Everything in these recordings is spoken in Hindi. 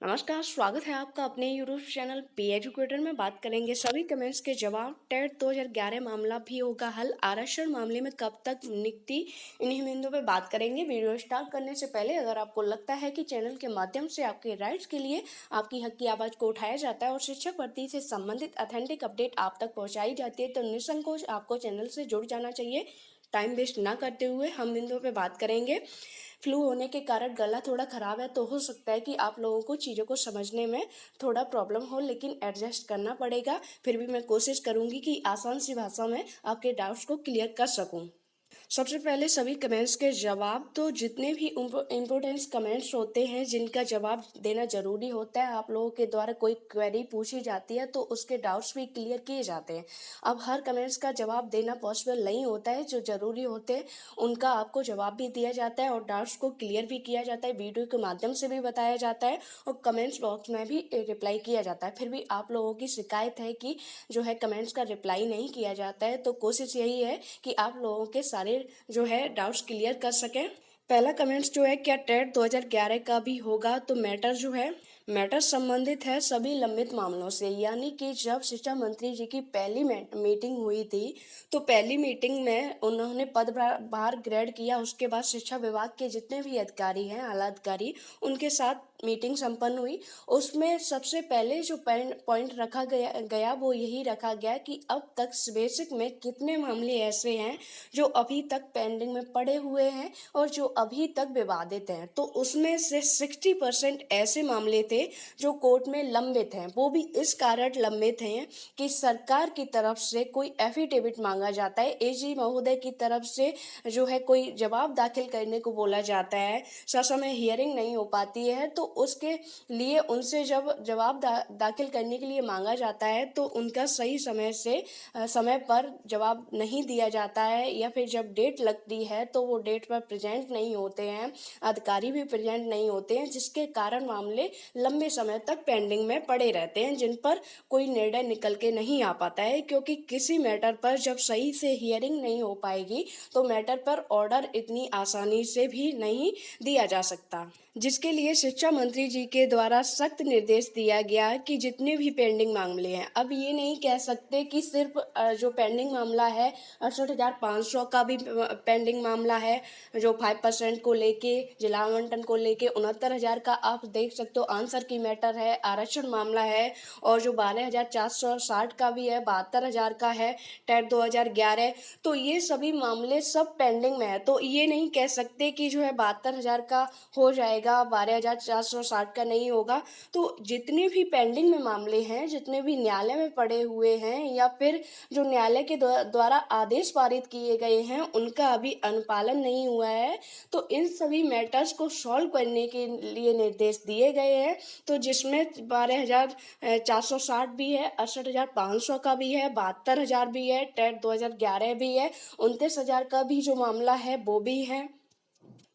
नमस्कार, स्वागत है आपका अपने यूट्यूब चैनल पी एजुकेटर में। बात करेंगे सभी कमेंट्स के जवाब। टेट 2011 मामला भी होगा हल, आरक्षण मामले में कब तक नियुक्ति, इन्हीं बिंदुओं पे बात करेंगे। वीडियो स्टार्ट करने से पहले अगर आपको लगता है कि चैनल के माध्यम से आपके राइट्स के लिए आपकी हक की आवाज़ को उठाया जाता है और शिक्षक भर्ती से संबंधित ऑथेंटिक अपडेट आप तक पहुँचाई जाती है, तो निसंकोच आपको चैनल से जुड़ जाना चाहिए। टाइम वेस्ट ना करते हुए हम बिंदुओं पे बात करेंगे। फ्लू होने के कारण गला थोड़ा ख़राब है, तो हो सकता है कि आप लोगों को चीज़ों को समझने में थोड़ा प्रॉब्लम हो, लेकिन एडजस्ट करना पड़ेगा। फिर भी मैं कोशिश करूँगी कि आसान सी भाषा में आपके डाउट्स को क्लियर कर सकूँ। सबसे पहले सभी कमेंट्स के जवाब। तो जितने भी इम्पोर्टेंस कमेंट्स होते हैं जिनका जवाब देना ज़रूरी होता है, आप लोगों के द्वारा कोई क्वेरी पूछी जाती है तो उसके डाउट्स भी क्लियर किए जाते हैं। अब हर कमेंट्स का जवाब देना पॉसिबल नहीं होता है, जो ज़रूरी होते हैं उनका आपको जवाब भी दिया जाता है और डाउट्स को क्लियर भी किया जाता है, वीडियो के माध्यम से भी बताया जाता है और कमेंट्स बॉक्स में भी रिप्लाई किया जाता है। फिर भी आप लोगों की शिकायत है कि जो है कमेंट्स का रिप्लाई नहीं किया जाता है, तो कोशिश यही है कि आप लोगों के सारे जो है डाउट्स क्लियर कर सकें। पहला कमेंट्स जो है, क्या टेट 2011 का भी होगा? तो मैटर संबंधित है सभी लंबित मामलों से, यानी कि जब शिक्षा मंत्री जी की पहली मीटिंग हुई थी तो पहली मीटिंग में उन्होंने पदभार ग्रहण किया। उसके बाद शिक्षा विभाग के जितने भी अधिकारी हैं, आला अधिकारी, उनके साथ मीटिंग संपन्न हुई। उसमें सबसे पहले जो पॉइंट रखा गया वो यही रखा गया कि अब तक बेसिक में कितने मामले ऐसे हैं जो अभी तक पेंडिंग में पड़े हुए हैं और जो अभी तक विवादित हैं। तो उसमें से 60% ऐसे मामले थे जो कोर्ट में लंबित हैं। वो भी इस कारण लंबित हैं कि सरकार की तरफ से कोई एफिडेविट मांगा जाता है, एजी महोदय की तरफ से जो है कोई जवाब दाखिल करने को बोला जाता है, ससमय हियरिंग नहीं हो पाती है, तो उसके लिए उनसे जब जवाब दाखिल करने के लिए मांगा जाता है तो उनका सही समय पर जवाब नहीं दिया जाता है, या फिर जब डेट लगती है तो वो डेट पर प्रेजेंट नहीं होते हैं, अधिकारी भी प्रेजेंट नहीं होते हैं, जिसके कारण मामले लंबे समय तक पेंडिंग में पड़े रहते हैं, जिन पर कोई निर्णय निकल के नहीं आ पाता है। क्योंकि किसी मैटर पर जब सही से हियरिंग नहीं हो पाएगी तो मैटर पर ऑर्डर इतनी आसानी से भी नहीं दिया जा सकता, जिसके लिए शिक्षा मंत्री जी के द्वारा सख्त निर्देश दिया गया कि जितने भी पेंडिंग मामले हैं, अब ये नहीं कह सकते कि सिर्फ जो पेंडिंग मामला है 68,500 का भी पेंडिंग मामला है, जो 5% को लेके, जिला आवंटन को लेके 69,000 का आप देख सकते हो आंसर की मैटर है, आरक्षण मामला है, और जो 12,460 का भी है, 72,000 का है, टेट 2011। तो ये सभी मामले सब पेंडिंग में है। तो ये नहीं कह सकते कि जो है 72,000 का हो जाएगा, 12,460 का नहीं होगा। तो जितने भी पेंडिंग में मामले हैं, जितने भी न्यायालय में पड़े हुए हैं, या फिर जो न्यायालय के द्वारा आदेश पारित किए गए हैं, उनका अभी अनुपालन नहीं हुआ है, तो इन सभी मैटर्स को सॉल्व करने के लिए निर्देश दिए गए हैं। तो जिसमें 12,460 भी है, 68,500 का भी है, 72,000 भी है, टेट 2011 भी है, 29,000 का भी जो मामला है वो भी है।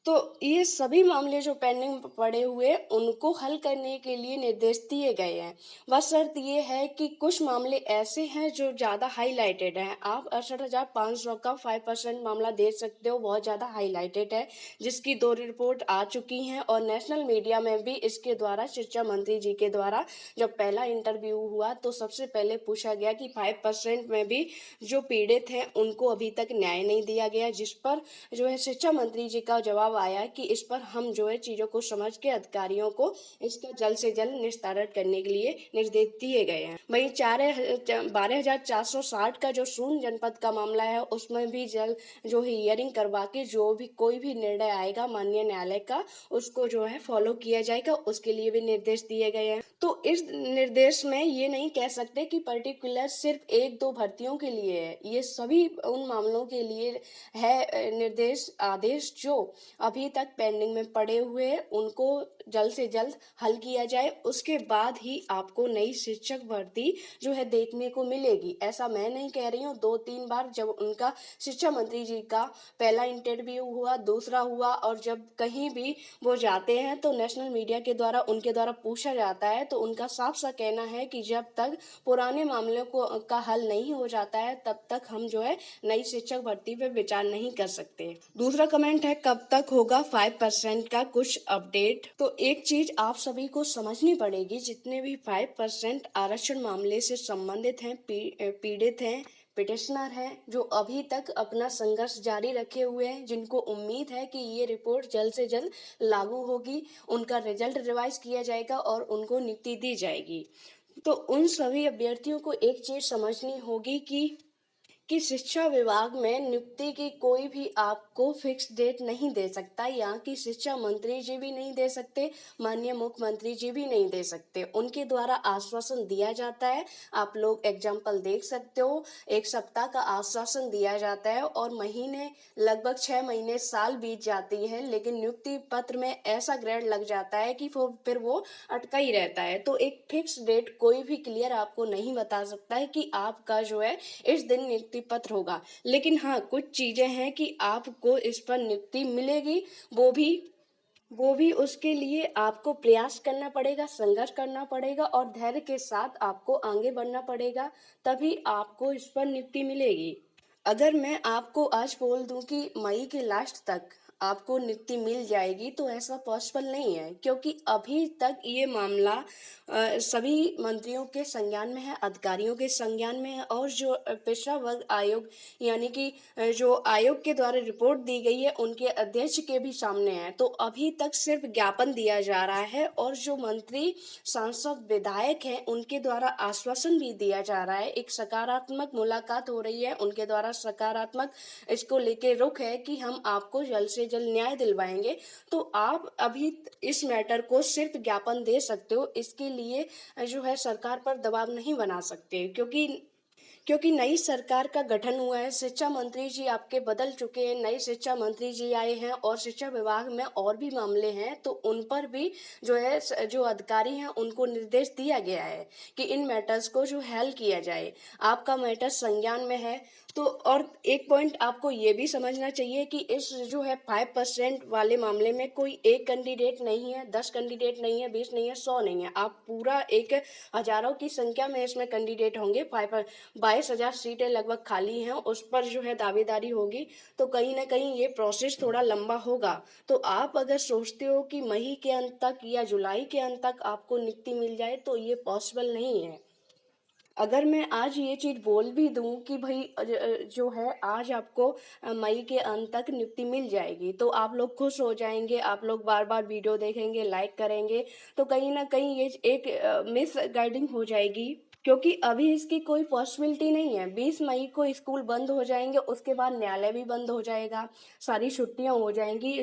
तो ये सभी मामले जो पेंडिंग पड़े हुए उनको हल करने के लिए निर्देश दिए गए हैं। बस शर्त ये है कि कुछ मामले ऐसे हैं जो ज़्यादा हाईलाइटेड हैं। आप 68,500 का 5% मामला देख सकते हो, बहुत ज़्यादा हाईलाइटेड है, जिसकी 2 रिपोर्ट आ चुकी हैं और नेशनल मीडिया में भी इसके द्वारा शिक्षा मंत्री जी के द्वारा जब पहला इंटरव्यू हुआ तो सबसे पहले पूछा गया कि 5% में भी जो पीड़ित हैं उनको अभी तक न्याय नहीं दिया गया, जिस पर जो है शिक्षा मंत्री जी का जवाब आया कि इस पर हम जो है चीज़ों को समझ के अधिकारियों को इसका जल्द से जल्द निस्तारण करने के लिए निर्देश दिए गए हैं। वहीं 12,460 का जो शून्य जनपद का मामला है उसमें भी जल्द जो है हियरिंग करवा के जो भी कोई भी निर्णय आएगा माननीय न्यायालय का, उसको जो है फॉलो किया जाएगा, उसके लिए भी निर्देश दिए गए हैं। तो इस निर्देश में ये नहीं कह सकते कि पर्टिकुलर सिर्फ 1-2 भर्तियों के लिए है, ये सभी उन मामलों के लिए है निर्देश आदेश जो अभी तक पेंडिंग में पड़े हुए हैं, उनको जल्द से जल्द हल किया जाए। उसके बाद ही आपको नई शिक्षक भर्ती जो है देखने को मिलेगी। ऐसा मैं नहीं कह रही हूँ, 2-3 बार जब उनका शिक्षा मंत्री जी का पहला इंटरव्यू हुआ, दूसरा हुआ, और जब कहीं भी वो जाते हैं तो नेशनल मीडिया के द्वारा उनके द्वारा पूछा जाता है तो उनका साफ सा कहना है कि जब तक पुराने मामलों का हल नहीं हो जाता है तब तक हम जो है नई शिक्षक भर्ती पे विचार नहीं कर सकते। दूसरा कमेंट है, कब तक होगा 5% का कुछ अपडेट? तो तो एक चीज आप सभी को समझनी पड़ेगी, जितने भी 5% आरक्षण मामले से संबंधित हैं, पीड़ित हैं, पिटिशनर हैं, जो अभी तक अपना संघर्ष जारी रखे हुए हैं, जिनको उम्मीद है कि ये रिपोर्ट जल्द से जल्द लागू होगी, उनका रिजल्ट रिवाइज किया जाएगा और उनको नियुक्ति दी जाएगी। तो उन सभी अभ्यर्थियों को एक चीज समझनी होगी कि शिक्षा विभाग में नियुक्ति की कोई भी आपको फिक्स डेट नहीं दे सकता। यहाँ की शिक्षा मंत्री जी भी नहीं दे सकते, माननीय मुख्यमंत्री जी भी नहीं दे सकते। उनके द्वारा आश्वासन दिया जाता है, आप लोग एग्जाम्पल देख सकते हो, 1 सप्ताह का आश्वासन दिया जाता है और महीने लगभग 6 महीने साल बीत जाती है, लेकिन नियुक्ति पत्र में ऐसा ग्रेड लग जाता है कि फिर वो अटका ही रहता है। तो एक फिक्स डेट कोई भी क्लियर आपको नहीं बता सकता है कि आपका जो है इस दिन नियुक्ति पत्र होगा। लेकिन हाँ, कुछ चीजें हैं कि आपको इस पर नियुक्ति मिलेगी, वो भी उसके लिए आपको प्रयास करना पड़ेगा, संघर्ष करना पड़ेगा और धैर्य के साथ आपको आगे बढ़ना पड़ेगा, तभी आपको इस पर नियुक्ति मिलेगी। अगर मैं आपको आज बोल दूं कि मई के लास्ट तक आपको नियुक्ति मिल जाएगी, तो ऐसा पॉसिबल नहीं है, क्योंकि अभी तक ये मामला सभी मंत्रियों के संज्ञान में है, अधिकारियों के संज्ञान में है और जो पिछड़ा वर्ग आयोग यानी कि जो आयोग के द्वारा रिपोर्ट दी गई है उनके अध्यक्ष के भी सामने है। तो अभी तक सिर्फ ज्ञापन दिया जा रहा है और जो मंत्री, सांसद, विधायक हैं उनके द्वारा आश्वासन भी दिया जा रहा है। एक सकारात्मक मुलाकात हो रही है, उनके द्वारा सकारात्मक इसको लेके रुख है कि हम आपको जल्द से जल्द न्याय दिलवाएंगे। तो आप अभी इस मैटर को सिर्फ ज्ञापन दे सकते हो, इसके लिए जो है सरकार पर दबाव नहीं बना सकते, क्योंकि नई सरकार का गठन हुआ है, शिक्षा मंत्री जी आपके बदल चुके हैं, नए शिक्षा मंत्री जी आए हैं और शिक्षा विभाग में और भी मामले हैं, तो उन पर भी जो है जो अधिकारी हैं उनको निर्देश दिया गया है कि इन मैटर्स को जो हल किया जाए। आपका मैटर संज्ञान में है। तो और एक पॉइंट आपको ये भी समझना चाहिए कि इस जो है 5% वाले मामले में कोई एक कैंडिडेट नहीं है, 10 कैंडिडेट नहीं है, 20 नहीं है, 100 नहीं है, आप पूरा एक हजारों की संख्या में इसमें कैंडिडेट होंगे। 22,000 सीटें लगभग खाली हैं, उस पर जो है दावेदारी होगी, तो कहीं ना कहीं ये प्रोसेस थोड़ा लंबा होगा। तो आप अगर सोचते हो कि मई के अंत तक या जुलाई के अंत तक आपको नियुक्ति मिल जाए, तो ये पॉसिबल नहीं है। अगर मैं आज ये चीज़ बोल भी दूं कि भाई जो है आज आपको मई के अंत तक नियुक्ति मिल जाएगी, तो आप लोग खुश हो जाएंगे, आप लोग बार बार वीडियो देखेंगे, लाइक करेंगे, तो कहीं ना कहीं ये एक मिस गाइडिंग हो जाएगी, क्योंकि अभी इसकी कोई पॉसिबिलिटी नहीं है। 20 मई को स्कूल बंद हो जाएंगे, उसके बाद न्यायालय भी बंद हो जाएगा, सारी छुट्टियां हो जाएंगी,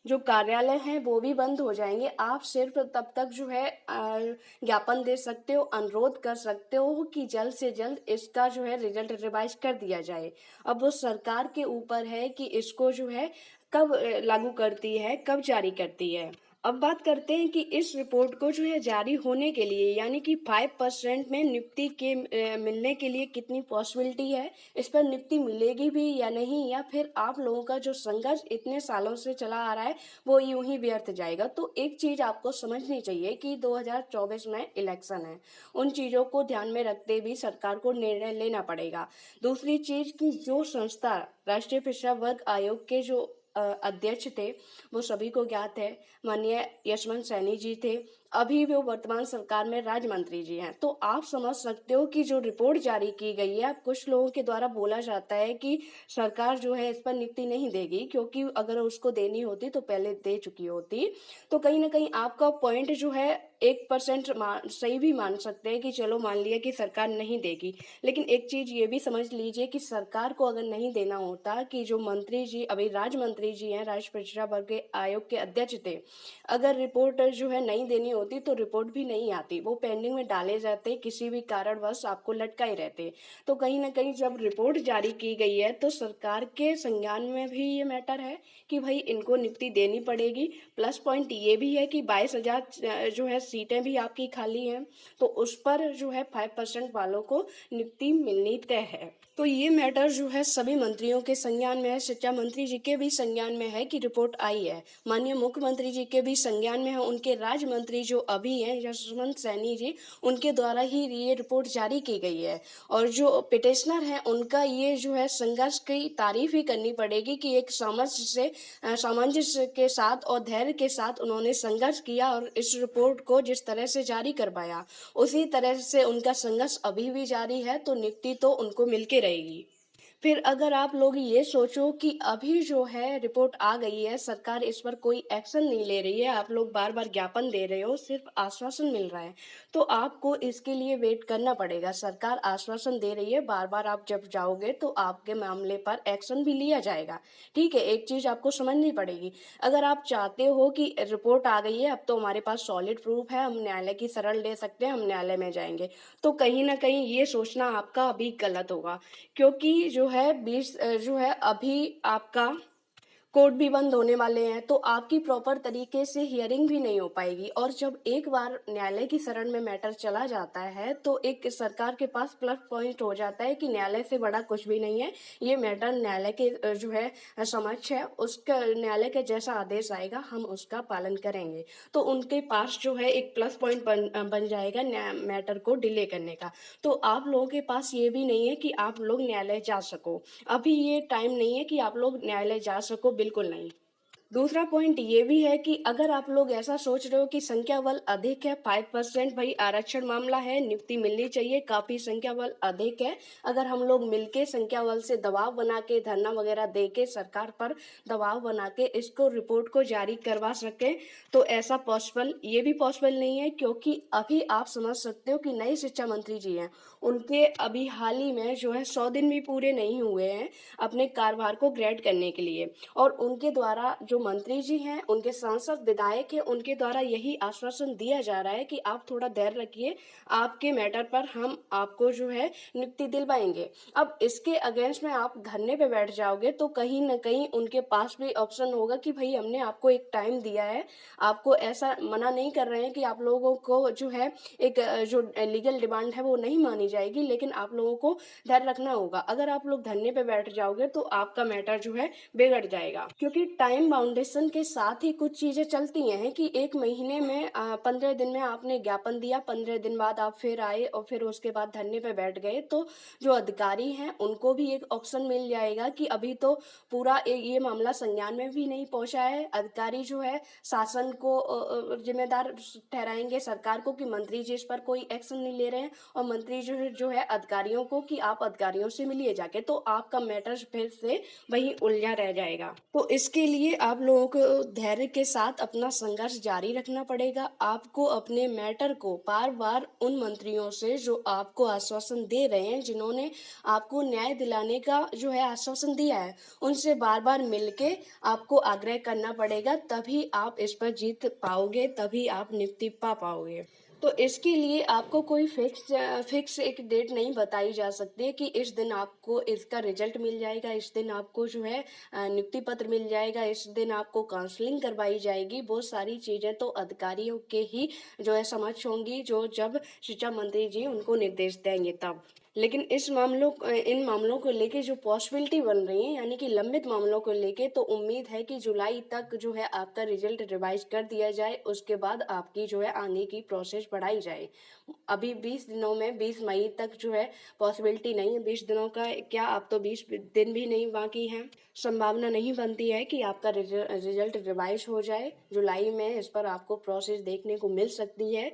जो कार्यालय हैं वो भी बंद हो जाएंगे। आप सिर्फ तब तक जो है ज्ञापन दे सकते हो, अनुरोध कर सकते हो कि जल्द से जल्द इसका जो है रिजल्ट रिवाइज कर दिया जाए। अब वो सरकार के ऊपर है कि इसको जो है कब लागू करती है, कब जारी करती है। अब बात करते हैं कि इस रिपोर्ट को जो है जारी होने के लिए, यानी कि 5% में नियुक्ति के मिलने के लिए कितनी पॉसिबिलिटी है, इस पर नियुक्ति मिलेगी भी या नहीं, या फिर आप लोगों का जो संघर्ष इतने सालों से चला आ रहा है वो यूं ही व्यर्थ जाएगा। तो एक चीज आपको समझनी चाहिए कि 2024 में इलेक्शन है, उन चीजों को ध्यान में रखते भी सरकार को निर्णय लेना पड़ेगा। दूसरी चीज कि जो संस्था राष्ट्रीय पिछड़ा वर्ग आयोग के जो अध्यक्ष थे वो सभी को ज्ञात है, माननीय यशवंत सैनी जी थे, अभी वो वर्तमान सरकार में राज्य मंत्री जी हैं। तो आप समझ सकते हो कि जो रिपोर्ट जारी की गई है, अब कुछ लोगों के द्वारा बोला जाता है कि सरकार जो है इस पर नियुक्ति नहीं देगी, क्योंकि अगर उसको देनी होती तो पहले दे चुकी होती। तो कहीं ना कहीं आपका पॉइंट जो है 1% सही भी मान सकते हैं कि चलो मान लिया कि सरकार नहीं देगी, लेकिन एक चीज ये भी समझ लीजिए कि सरकार को अगर नहीं देना होता, कि जो मंत्री जी अभी राज्य मंत्री जी हैं, राष्ट्रीय पिछड़ा वर्ग आयोग के अध्यक्ष थे, अगर रिपोर्ट जो है नहीं देनी होती तो रिपोर्ट भी नहीं आती, वो पेंडिंग में डाले जाते, किसी भी कारणवश आपको लटकाए रहते। तो कहीं ना कहीं जब रिपोर्ट जारी की गई है तो सरकार के संज्ञान में भी ये मैटर है कि भाई इनको नियुक्ति देनी पड़ेगी। प्लस पॉइंट ये भी है कि 22,000 जो है सीटें भी आपकी खाली हैं, तो उस पर जो है 5% वालों को नियुक्ति मिलनी तय है। तो ये मैटर जो है सभी मंत्रियों के संज्ञान में है, शिक्षा मंत्री जी के भी संज्ञान में है कि रिपोर्ट आई है, माननीय मुख्यमंत्री जी के भी संज्ञान में है, उनके राज्य मंत्री जो अभी हैं यशवंत सैनी जी, उनके द्वारा ही ये रिपोर्ट जारी की गई है। और जो पिटिशनर हैं उनका ये जो है संघर्ष की तारीफ ही करनी पड़ेगी कि एक सामंजस्य के साथ और धैर्य के साथ उन्होंने संघर्ष किया और इस रिपोर्ट को जिस तरह से जारी करवाया, उसी तरह से उनका संघर्ष अभी भी जारी है, तो नियुक्ति तो उनको मिलके रहेगी। फिर अगर आप लोग ये सोचो कि अभी जो है रिपोर्ट आ गई है, सरकार इस पर कोई एक्शन नहीं ले रही है, आप लोग बार बार ज्ञापन दे रहे हो, सिर्फ आश्वासन मिल रहा है, तो आपको इसके लिए वेट करना पड़ेगा। सरकार आश्वासन दे रही है, बार बार आप जब जाओगे तो आपके मामले पर एक्शन भी लिया जाएगा। ठीक है, एक चीज आपको समझनी पड़ेगी। अगर आप चाहते हो कि रिपोर्ट आ गई है, अब तो हमारे पास सॉलिड प्रूफ है, हम न्यायालय की शरण ले सकते हैं, हम न्यायालय में जाएंगे, तो कहीं ना कहीं ये सोचना आपका अभी गलत होगा। क्योंकि जो है अभी आपका कोर्ट भी बंद होने वाले हैं, तो आपकी प्रॉपर तरीके से हियरिंग भी नहीं हो पाएगी। और जब एक बार न्यायालय की शरण में मैटर चला जाता है, तो एक सरकार के पास प्लस पॉइंट हो जाता है कि न्यायालय से बड़ा कुछ भी नहीं है, ये मैटर न्यायालय के जो है समक्ष है, उसका न्यायालय के जैसा आदेश आएगा हम उसका पालन करेंगे। तो उनके पास जो है एक प्लस पॉइंट बन जाएगा मैटर को डिले करने का। तो आप लोगों के पास ये भी नहीं है कि आप लोग न्यायालय जा सको, अभी ये टाइम नहीं है कि आप लोग न्यायालय जा सको, बिल्कुल नहीं। दूसरा पॉइंट ये भी है कि अगर आप लोग ऐसा सोच रहे हो कि संख्या बल अधिक है, 5% भाई आरक्षण मामला है, नियुक्ति मिलनी चाहिए, काफी संख्या बल अधिक है, अगर हम लोग मिलके संख्या बल से दबाव बना के, धरना वगैरह दे के, सरकार पर दबाव बना के इसको रिपोर्ट को जारी करवा सके, तो ऐसा पॉसिबल, ये भी पॉसिबल नहीं है। क्योंकि अभी आप समझ सकते हो कि नए शिक्षा मंत्री जी हैं, उनके अभी हाल ही में जो है 100 दिन भी पूरे नहीं हुए हैं अपने कार्यभार को ग्रेड करने के लिए, और उनके द्वारा जो मंत्री जी हैं, उनके सांसद विधायक हैं, उनके द्वारा यही आश्वासन दिया जा रहा है कि आप थोड़ा धैर्य रखिए, आपके मैटर पर हम आपको जो है नियुक्ति दिलवाएंगे। अब इसके अगेंस्ट में आप धरने पे बैठ जाओगे, तो कहीं ना कहीं उनके पास भी ऑप्शन होगा कि भाई हमने आपको एक टाइम दिया है, आपको ऐसा मना नहीं कर रहे हैं कि आप लोगों को जो है एक जो लीगल डिमांड है वो नहीं मानी जाएगी, लेकिन आप लोगों को धैर्य रखना होगा। अगर आप लोग धरने पे बैठ जाओगे तो आपका मैटर जो है बिगड़ जाएगा। क्योंकि टाइम बाउंडेशन के साथ ही कुछ चीजें चलती हैं कि एक महीने में 15 दिन में आपने ज्ञापन दिया, 15 दिन बाद आप फिर आए और फिर उसके बाद धरने पे बैठ गए, तो जो अधिकारी हैं उनको भी एक ऑप्शन मिल जाएगा कि अभी तो पूरा ये मामला संज्ञान में भी नहीं पहुंचा है, अधिकारी जो है शासन को जिम्मेदार ठहराएंगे, सरकार को, कि मंत्री जी इस पर कोई एक्शन नहीं ले रहे हैं, और मंत्री जो है अधिकारियों को कि आप अधिकारियों से मिलिए जाके, तो आपका मैटर फिर से वही उलझा रह जाएगा। तो इसके लिए आप लोगों को धैर्य के साथ अपना संघर्ष जारी रखना पड़ेगा। आपको अपने मैटर को बार बार उन मंत्रियों से जो आपको आश्वासन दे रहे हैं, जिन्होंने आपको न्याय दिलाने का जो है आश्वासन दिया है, उनसे बार बार मिलके आपको आग्रह करना पड़ेगा, तभी आप इस पर जीत पाओगे, तभी आप नियुक्ति पा पाओगे। तो इसके लिए आपको कोई फिक्स एक डेट नहीं बताई जा सकती कि इस दिन आपको इसका रिजल्ट मिल जाएगा, इस दिन आपको जो है नियुक्ति पत्र मिल जाएगा, इस दिन आपको काउंसलिंग करवाई जाएगी। बहुत सारी चीजें तो अधिकारियों के ही जो है समझ होंगी, जो जब शिक्षा मंत्री जी उनको निर्देश देंगे तब। लेकिन इन मामलों को लेके जो पॉसिबिलिटी बन रही है, यानी कि लंबित मामलों को लेके, तो उम्मीद है कि जुलाई तक जो है आपका रिजल्ट रिवाइज कर दिया जाए, उसके बाद आपकी जो है आगे की प्रोसेस बढ़ाई जाए। अभी 20 दिनों में 20 मई तक जो है पॉसिबिलिटी नहीं है, 20 दिनों का क्या, आप तो 20 दिन भी नहीं बाकी हैं, संभावना नहीं बनती है कि आपका रिजल्ट रिवाइज हो जाए। जुलाई में इस पर आपको प्रोसेस देखने को मिल सकती है।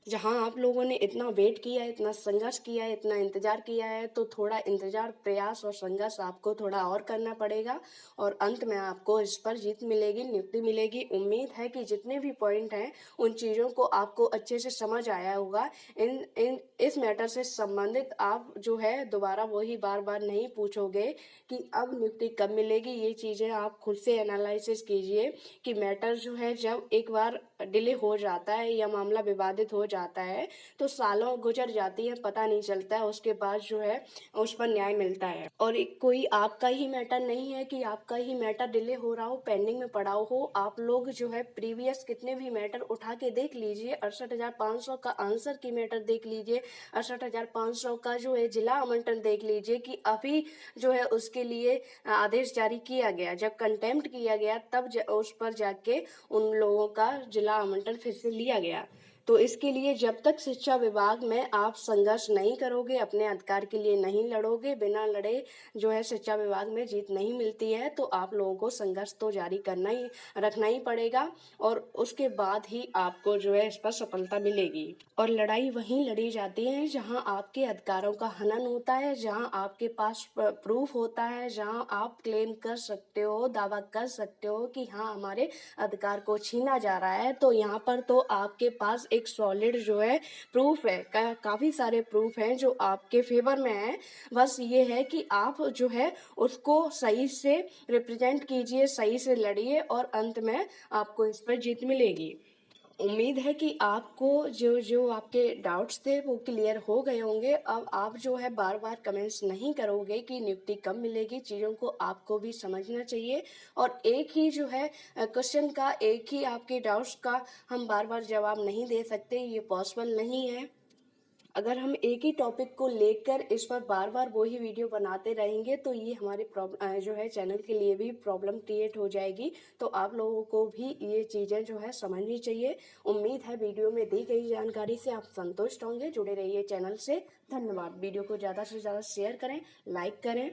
जहाँ आप लोगों ने इतना वेट किया है, इतना संघर्ष किया है, इतना इंतजार किया है, तो थोड़ा इंतजार, प्रयास और संघर्ष आपको थोड़ा और करना पड़ेगा, और अंत में आपको इस पर जीत मिलेगी, नियुक्ति मिलेगी। उम्मीद है कि जितने भी पॉइंट हैं उन चीज़ों को आपको अच्छे से समझ आया होगा। इस मैटर से संबंधित आप जो है दोबारा वही बार बार नहीं पूछोगे कि अब नियुक्ति कब मिलेगी। ये चीज़ें आप खुद से एनालिसिस कीजिए कि मैटर जो है जब एक बार डिले हो जाता है या मामला विवादित हो जाता है तो सालों गुजर जाती है, पता नहीं चलता है, उसके बाद जो है उस पर न्याय मिलता है। और कोई आपका ही मैटर नहीं है कि आपका ही मैटर डिले हो रहा हो, पेंडिंग में पड़ा हो। आप लोग जो है प्रीवियस कितने भी मैटर उठा के देख लीजिए, 68,500 का आंसर की मैटर देख लीजिए, 68,500 का जो है जिला आवंटन देख लीजिए कि अभी जो है उसके लिए आदेश जारी किया गया, जब कंटेम्प्ट किया गया तब उस पर जाके उन लोगों का जिला आवंटन फिर से लिया गया। तो इसके लिए जब तक शिक्षा विभाग में आप संघर्ष नहीं करोगे, अपने अधिकार के लिए नहीं लड़ोगे, बिना लड़े जो है शिक्षा विभाग में जीत नहीं मिलती है, तो आप लोगों को संघर्ष तो जारी रखना ही पड़ेगा और उसके बाद ही आपको जो है इस पर सफलता मिलेगी। और लड़ाई वहीं लड़ी जाती है जहां आपके अधिकारों का हनन होता है, जहां आपके पास प्रूफ होता है, जहां आप क्लेम कर सकते हो, दावा कर सकते हो कि हाँ हमारे अधिकार को छीना जा रहा है। तो यहाँ पर तो आपके पास एक सॉलिड जो है प्रूफ है, काफ़ी सारे प्रूफ हैं जो आपके फेवर में है। बस ये है कि आप जो है उसको सही से रिप्रेजेंट कीजिए, सही से लड़िए और अंत में आपको इस पर जीत मिलेगी। उम्मीद है कि आपको जो जो आपके डाउट्स थे वो क्लियर हो गए होंगे। अब आप जो है बार बार कमेंट्स नहीं करोगे कि नियुक्ति कब मिलेगी, चीज़ों को आपको भी समझना चाहिए। और एक ही जो है क्वेश्चन का, एक ही आपके डाउट्स का हम बार बार जवाब नहीं दे सकते, ये पॉसिबल नहीं है। अगर हम एक ही टॉपिक को लेकर इस पर बार बार वही वीडियो बनाते रहेंगे तो ये हमारे जो है चैनल के लिए भी प्रॉब्लम क्रिएट हो जाएगी। तो आप लोगों को भी ये चीज़ें जो है समझनी चाहिए। उम्मीद है वीडियो में दी गई जानकारी से आप संतुष्ट होंगे। जुड़े रहिए चैनल से। धन्यवाद। वीडियो को ज़्यादा से ज़्यादा शेयर करें, लाइक करें।